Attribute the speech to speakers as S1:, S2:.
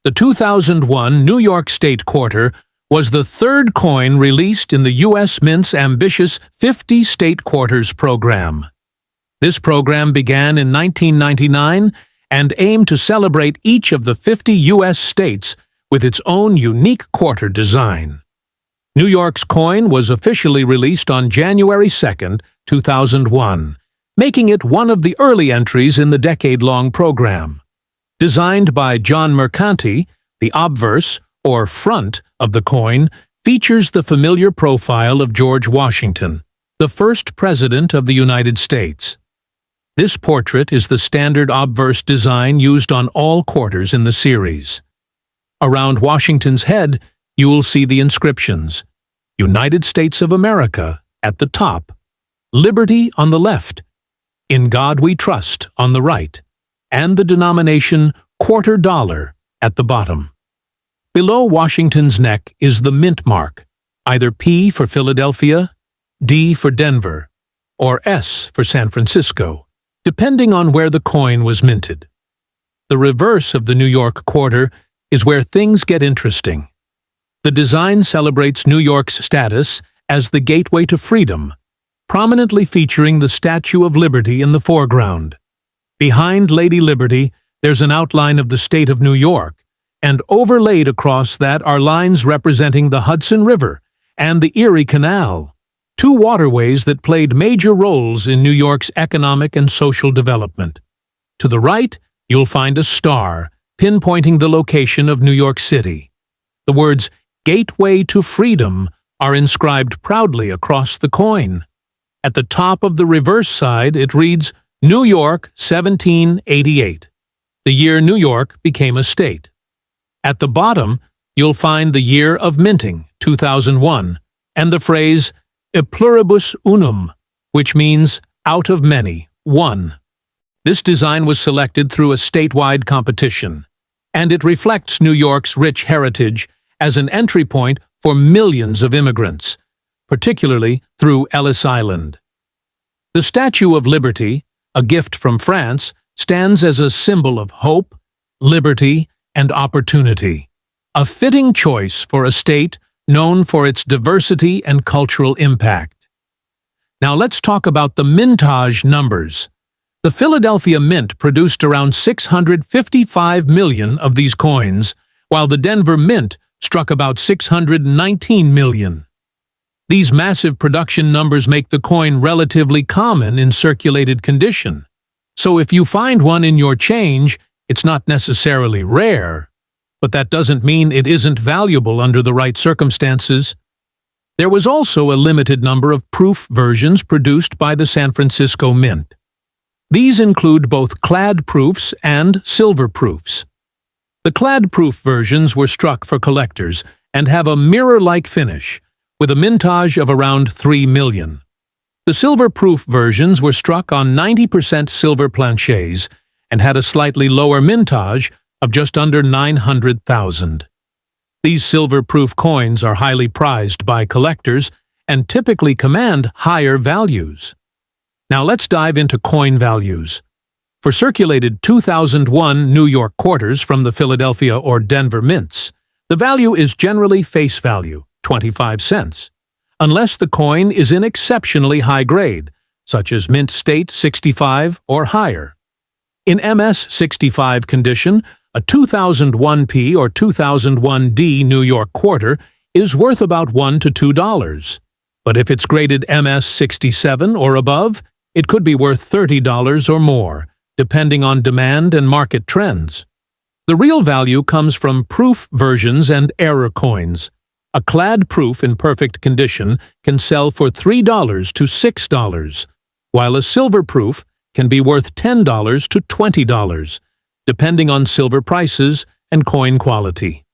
S1: The 2001 New York State Quarter was the third coin released in the U.S. Mint's ambitious 50 State Quarters program. This program began in 1999 and aimed to celebrate each of the 50 U.S. states with its own unique quarter design. New York's coin was officially released on January 2, 2001, making it one of the early entries in the decade-long program. Designed by John Mercanti, the obverse, or front, of the coin features the familiar profile of George Washington, the first President of the United States. This portrait is the standard obverse design used on all quarters in the series. Around Washington's head, you will see the inscriptions: United States of America at the top, Liberty on the left, In God We Trust on the right, and the denomination quarter dollar at the bottom. Below Washington's neck is the mint mark, either P for Philadelphia, D for Denver, or S for San Francisco, depending on where the coin was minted. The reverse of the New York quarter is where things get interesting. The design celebrates New York's status as the gateway to freedom, prominently featuring the Statue of Liberty in the foreground. Behind Lady Liberty, there's an outline of the state of New York, and overlaid across that are lines representing the Hudson River and the Erie Canal, two waterways that played major roles in New York's economic and social development. To the right, you'll find a star pinpointing the location of New York City. The words "Gateway to Freedom" are inscribed proudly across the coin. At the top of the reverse side, it reads, New York, 1788, the year New York became a state. At the bottom, you'll find the year of minting, 2001, and the phrase "e pluribus unum," which means out of many, one. This design was selected through a statewide competition, and it reflects New York's rich heritage as an entry point for millions of immigrants, particularly through Ellis Island. The Statue of Liberty, a gift from France, stands as a symbol of hope, liberty, and opportunity, a fitting choice for a state known for its diversity and cultural impact. Now let's talk about the mintage numbers. The Philadelphia Mint produced around 655 million of these coins, while the Denver Mint struck about 619 million. These massive production numbers make the coin relatively common in circulated condition. So if you find one in your change, it's not necessarily rare, but that doesn't mean it isn't valuable under the right circumstances. There was also a limited number of proof versions produced by the San Francisco Mint. These include both clad proofs and silver proofs. The clad proof versions were struck for collectors and have a mirror-like finish, with a mintage of around 3 million. The silver proof versions were struck on 90% silver planchets and had a slightly lower mintage of just under 900,000. These silver proof coins are highly prized by collectors and typically command higher values. Now let's dive into coin values. For circulated 2001 New York quarters from the Philadelphia or Denver mints, the value is generally face value, 25 cents, unless the coin is in exceptionally high grade, such as Mint State 65 or higher. In MS 65 condition, a 2001P or 2001D New York quarter is worth about $1 to $2. But if it's graded MS 67 or above, it could be worth $30 or more, depending on demand and market trends. The real value comes from proof versions and error coins. A clad proof in perfect condition can sell for $3 to $6, while a silver proof can be worth $10 to $20, depending on silver prices and coin quality.